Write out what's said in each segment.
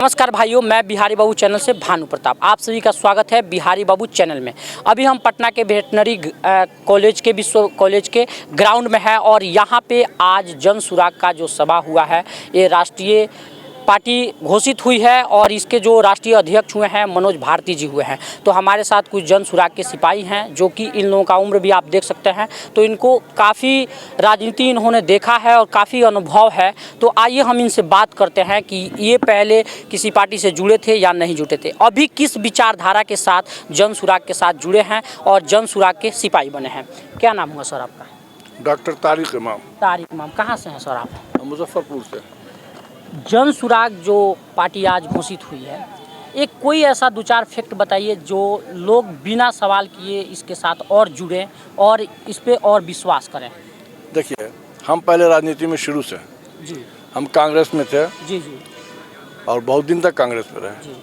नमस्कार भाइयों, मैं बिहारी बाबू चैनल से भानु प्रताप आप सभी का स्वागत है बिहारी बाबू चैनल में। अभी हम पटना के वेटनरी कॉलेज के ग्राउंड में है और यहाँ पे आज जन सुराग का जो सभा हुआ है ये राष्ट्रीय पार्टी घोषित हुई है और इसके जो राष्ट्रीय अध्यक्ष हुए हैं मनोज भारती जी हुए हैं। तो हमारे साथ कुछ जन सुराग के सिपाही हैं जो कि इन लोगों का उम्र भी आप देख सकते हैं, तो इनको काफ़ी राजनीति इन्होंने देखा है और काफ़ी अनुभव है। तो आइए हम इनसे बात करते हैं कि ये पहले किसी पार्टी से जुड़े थे या नहीं जुड़े थे, अभी किस विचारधारा के साथ जन सुराग के साथ जुड़े हैं और जन सुराग के सिपाही बने हैं। क्या नाम हुआ सर आपका? डॉक्टर तारिक इमाम। तारिक इमाम, कहाँ से हैं सर आप? मुजफ्फरपुर से। जन सुराग जो पार्टी आज घोषित हुई है, एक कोई ऐसा दो चार फैक्ट बताइए जो लोग बिना सवाल किए इसके साथ और जुड़ें और इस पे और विश्वास करें। देखिए, हम पहले राजनीति में शुरू से जी हम कांग्रेस में थे जी जी और बहुत दिन तक कांग्रेस में रहे, जी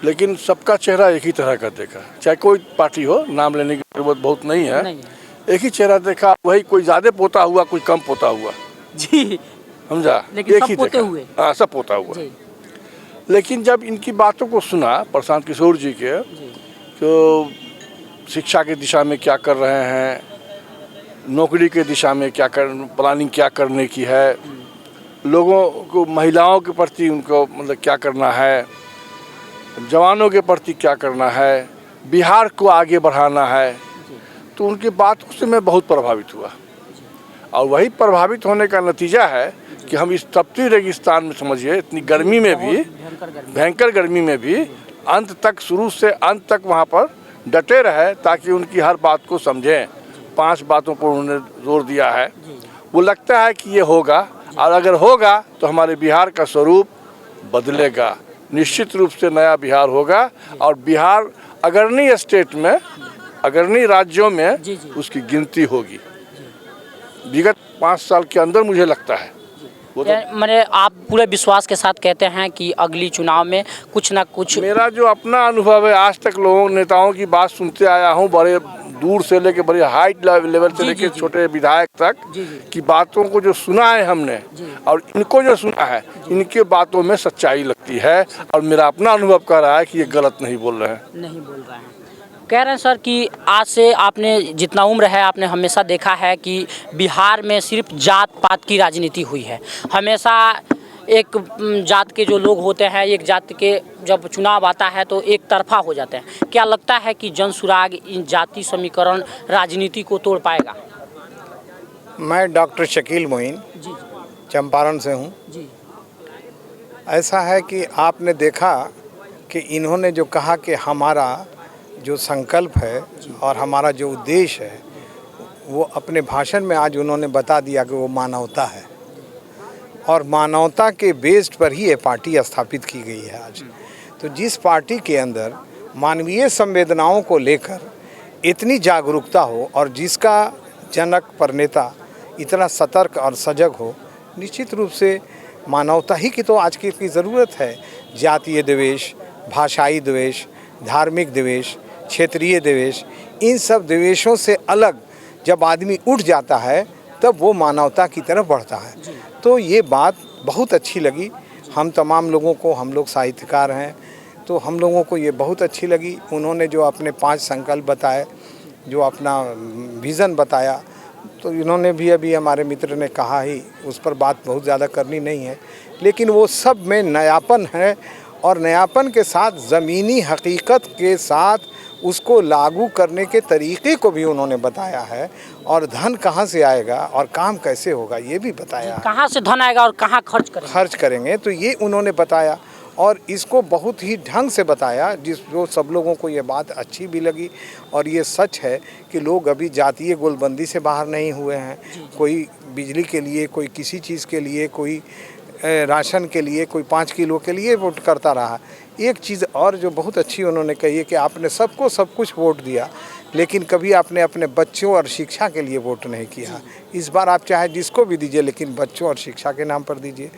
लेकिन सबका चेहरा एक ही तरह का देखा। चाहे कोई पार्टी हो, नाम लेने की जरूरत बहुत नहीं है, नहीं एक ही चेहरा देखा। वही कोई ज़्यादा पोता हुआ, कोई कम पोता हुआ, जी, समझा? लेकिन एक सब ही पोते देखा। हुए। हाँ, सब पोता हुआ। जी लेकिन जब इनकी बातों को सुना प्रशांत किशोर जी के, जी तो शिक्षा की दिशा में क्या कर रहे हैं, नौकरी के दिशा में क्या प्लानिंग क्या करने की है, लोगों को, महिलाओं के प्रति उनको मतलब क्या करना है, जवानों के प्रति क्या करना है, बिहार को आगे बढ़ाना है, तो उनकी बातों से मैं बहुत प्रभावित हुआ। और वही प्रभावित होने का नतीजा है कि हम इस तपती रेगिस्तान में, समझिए इतनी गर्मी में भी, भयंकर गर्मी में भी अंत तक, शुरू से अंत तक वहाँ पर डटे रहे ताकि उनकी हर बात को समझें। 5 बातों पर उन्होंने जोर दिया है। वो लगता है कि ये होगा, और अगर होगा तो हमारे बिहार का स्वरूप बदलेगा, निश्चित रूप से नया बिहार होगा। और बिहार अग्रणी स्टेट में, अग्रणी राज्यों में उसकी गिनती होगी विगत 5 साल के अंदर, मुझे लगता है। मैंने आप पूरे विश्वास के साथ कहते हैं कि अगली चुनाव में कुछ ना कुछ। मेरा जो अपना अनुभव है, आज तक लोगों नेताओं की बात सुनते आया हूँ, बड़े दूर से लेके बड़े हाई लेवल से लेके छोटे विधायक तक की बातों को जो सुना है हमने, और इनको जो सुना है, इनके बातों में सच्चाई लगती है। और मेरा अपना अनुभव कह रहा है कि ये गलत नहीं बोल रहे हैं। नहीं बोल रहे हैं। कह रहे हैं सर कि आज से आपने जितना उम्र है, आपने हमेशा देखा है कि बिहार में सिर्फ जात पात की राजनीति हुई है। हमेशा एक जात के जो लोग होते हैं, एक जात के जब चुनाव आता है तो एक तरफा हो जाते हैं। क्या लगता है कि जन सुराग इन जाति समीकरण राजनीति को तोड़ पाएगा? मैं डॉक्टर शकील मोइन जी चंपारण से हूँ। जी ऐसा है कि आपने देखा कि इन्होंने जो कहा कि हमारा जो संकल्प है और हमारा जो उद्देश्य है, वो अपने भाषण में आज उन्होंने बता दिया कि वो मानवता है, और मानवता के बेस्ड पर ही ये पार्टी स्थापित की गई है आज। तो जिस पार्टी के अंदर मानवीय संवेदनाओं को लेकर इतनी जागरूकता हो और जिसका जनक प्रणेता इतना सतर्क और सजग हो, निश्चित रूप से मानवता ही की तो आज की ज़रूरत है। जातीय द्वेष, भाषाई द्वेष, धार्मिक द्वेष, क्षेत्रीय द्वेष, इन सब द्वेषों से अलग जब आदमी उठ जाता है तब वो मानवता की तरफ बढ़ता है। तो ये बात बहुत अच्छी लगी हम तमाम लोगों को। हम लोग साहित्यकार हैं तो हम लोगों को ये बहुत अच्छी लगी। उन्होंने जो अपने 5 संकल्प बताए, जो अपना विज़न बताया, तो इन्होंने भी, अभी हमारे मित्र ने कहा ही, उस पर बात बहुत ज़्यादा करनी नहीं है, लेकिन वो सब में नयापन है और नयापन के साथ ज़मीनी हकीकत के साथ उसको लागू करने के तरीक़े को भी उन्होंने बताया है। और धन कहाँ से आएगा और काम कैसे होगा ये भी बताया। कहाँ से धन आएगा और कहाँ खर्च करेंगे तो ये उन्होंने बताया, और इसको बहुत ही ढंग से बताया जो सब लोगों को ये बात अच्छी भी लगी। और ये सच है कि लोग अभी जातीय गोलबंदी से बाहर नहीं हुए हैं। कोई बिजली के लिए, कोई किसी चीज़ के लिए, कोई राशन के लिए, कोई 5 किलो के लिए वोट करता रहा। एक चीज़ और जो बहुत अच्छी उन्होंने कही है कि आपने सबको सब कुछ वोट दिया, लेकिन कभी आपने अपने बच्चों और शिक्षा के लिए वोट नहीं किया। इस बार आप चाहे जिसको भी दीजिए, लेकिन बच्चों और शिक्षा के नाम पर दीजिए।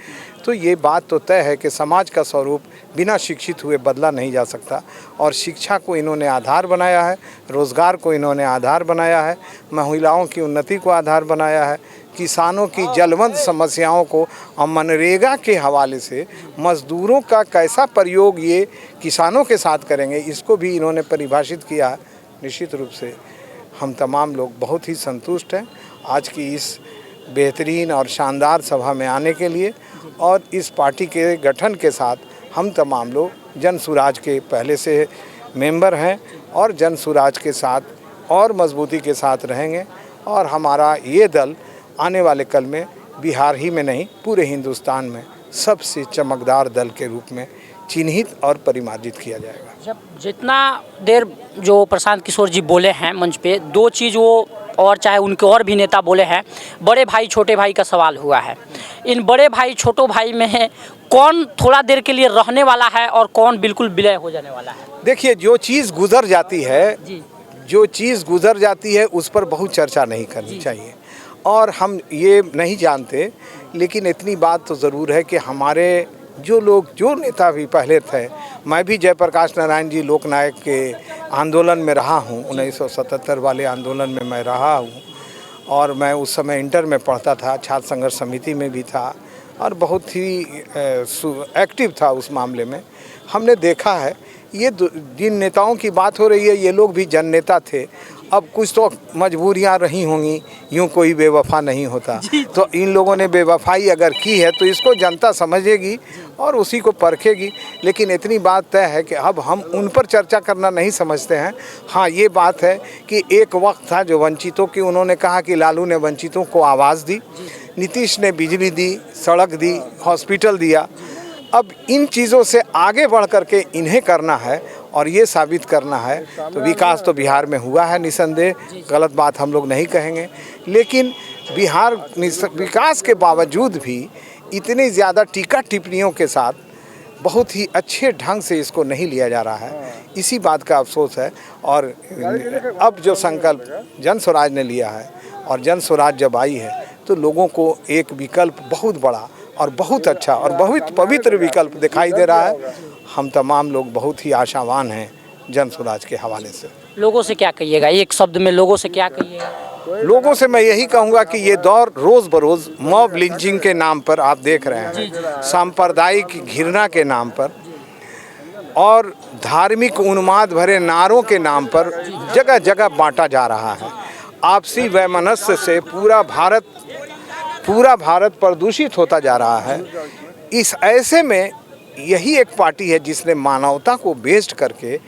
तो ये बात तो तय है कि समाज का स्वरूप बिना शिक्षित हुए बदला नहीं जा सकता, और शिक्षा को इन्होंने आधार बनाया है, रोज़गार को इन्होंने आधार बनाया है, महिलाओं की उन्नति को आधार बनाया है, किसानों की जलवंत समस्याओं को और मनरेगा के हवाले से मज़दूरों का कैसा प्रयोग ये किसानों के साथ करेंगे, इसको भी इन्होंने परिभाषित किया है। निश्चित रूप से हम तमाम लोग बहुत ही संतुष्ट हैं आज की इस बेहतरीन और शानदार सभा में आने के लिए, और इस पार्टी के गठन के साथ हम तमाम लोग जन सुराज के पहले से मेंबर हैं और जन सुराज के साथ और मजबूती के साथ रहेंगे, और हमारा ये दल आने वाले कल में बिहार ही में नहीं पूरे हिंदुस्तान में सबसे चमकदार दल के रूप में चिन्हित और परिमार्जित किया जाएगा। जब जितना देर जो प्रशांत किशोर जी बोले हैं मंच पे, दो चीज़ वो और चाहे उनके और भी नेता बोले हैं, बड़े भाई छोटे भाई का सवाल हुआ है। इन बड़े भाई छोटो भाई में कौन थोड़ा देर के लिए रहने वाला है और कौन बिल्कुल विलय हो जाने वाला है? देखिए, जो चीज़ गुजर जाती है जी, जो चीज़ गुजर जाती है उस पर बहुत चर्चा नहीं करनी चाहिए, और हम ये नहीं जानते, लेकिन इतनी बात तो ज़रूर है कि हमारे जो नेता भी पहले थे, मैं भी जयप्रकाश नारायण जी लोकनायक के आंदोलन में रहा हूँ, 1977 वाले आंदोलन में मैं रहा हूँ, और मैं उस समय इंटर में पढ़ता था, छात्र संघर्ष समिति में भी था और बहुत ही एक्टिव था उस मामले में। हमने देखा है ये जिन नेताओं की बात हो रही है, ये लोग भी जन नेता थे। अब कुछ तो मजबूरियां रही होंगी, यूं कोई बेवफा नहीं होता, तो इन लोगों ने बेवफाई अगर की है तो इसको जनता समझेगी और उसी को परखेगी। लेकिन इतनी बात तय है कि अब हम उन पर चर्चा करना नहीं समझते हैं। हाँ, ये बात है कि एक वक्त था जो वंचितों की, उन्होंने कहा कि लालू ने वंचितों को आवाज़ दी, नीतीश ने बिजली दी, सड़क दी, हॉस्पिटल दिया। अब इन चीज़ों से आगे बढ़ करके इन्हें करना है और ये साबित करना है। तो विकास तो बिहार में हुआ है निसंदेह, गलत बात हम लोग नहीं कहेंगे, लेकिन बिहार विकास के बावजूद भी इतनी ज़्यादा टीका टिप्पणियों के साथ बहुत ही अच्छे ढंग से इसको नहीं लिया जा रहा है। इसी बात का अफसोस है। और अब जो संकल्प जन स्वराज ने लिया है और जन स्वराज जब आई है तो लोगों को एक विकल्प बहुत बड़ा और बहुत अच्छा और बहुत पवित्र विकल्प दिखाई दे रहा है। हम तमाम लोग बहुत ही आशावान हैं जन स्वराज के हवाले से। लोगों से क्या कहिएगा, एक शब्द में लोगों से क्या कहिएगा? लोगों से मैं यही कहूँगा कि ये दौर रोज़ बरोज़ मॉब लिंचिंग के नाम पर आप देख रहे हैं, सांप्रदायिक घृणा के नाम पर और धार्मिक उन्माद भरे नारों के नाम पर जगह जगह बांटा जा रहा है। आपसी वैमनस्य से पूरा भारत प्रदूषित होता जा रहा है। इस ऐसे में यही एक पार्टी है जिसने मानवता को बेस्ड करके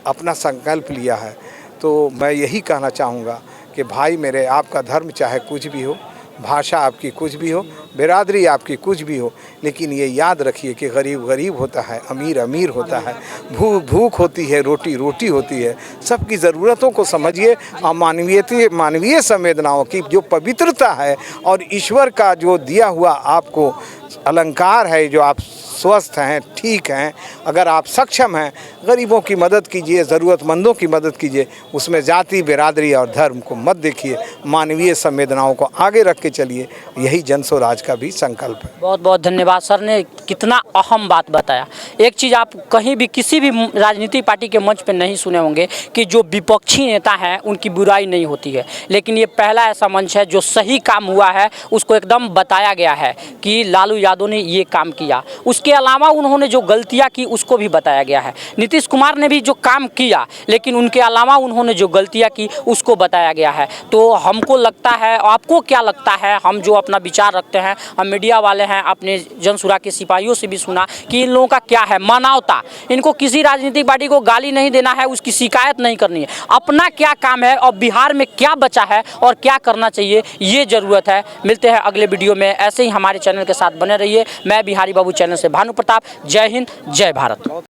अपना संकल्प लिया है। तो मैं यही कहना चाहूँगा कि भाई मेरे, आपका धर्म चाहे कुछ भी हो, भाषा आपकी कुछ भी हो, बिरादरी आपकी कुछ भी हो, लेकिन ये याद रखिए कि गरीब गरीब होता है, अमीर अमीर होता है, भूख भूख होती है, रोटी रोटी होती है। सबकी ज़रूरतों को समझिए और मानवीय संवेदनाओं की जो पवित्रता है और ईश्वर का जो दिया हुआ आपको अलंकार है, जो आप स्वस्थ हैं, ठीक हैं, अगर आप सक्षम हैं, गरीबों की मदद कीजिए, ज़रूरतमंदों की मदद कीजिए। उसमें जाति, बिरादरी और धर्म को मत देखिए, मानवीय संवेदनाओं को आगे रख के चलिए। यही जन स्वराज का भी संकल्प है। बहुत बहुत धन्यवाद सर ने कितना अहम बात बताया। एक चीज़ आप कहीं भी किसी भी राजनीतिक पार्टी के मंच पर नहीं सुने होंगे कि जो विपक्षी नेता हैं उनकी बुराई नहीं होती है, लेकिन ये पहला ऐसा मंच है जो सही काम हुआ है उसको एकदम बताया गया है कि लालू यादव ने ये काम किया। उसके अलावा उन्होंने जो गलतियां की उसको भी बताया गया है। नीतीश कुमार ने भी जो काम किया, लेकिन उनके अलावा उन्होंने जो गलतियां की उसको बताया गया है। तो हमको लगता है, आपको क्या लगता है, हम जो अपना विचार रखते हैं, हम मीडिया वाले हैं, अपने जनसुरा के सिपाहियों से भी सुना कि इन लोगों का क्या है मानवता। इनको किसी राजनीतिक पार्टी को गाली नहीं देना है, उसकी शिकायत नहीं करनी है, अपना क्या काम है और बिहार में क्या बचा है और क्या करना चाहिए, ये ज़रूरत है। मिलते हैं अगले वीडियो में, ऐसे ही हमारे चैनल के साथ बने रहिए। मैं बिहारी बाबू चैनल से भानु प्रताप। जय हिंद, जय भारत।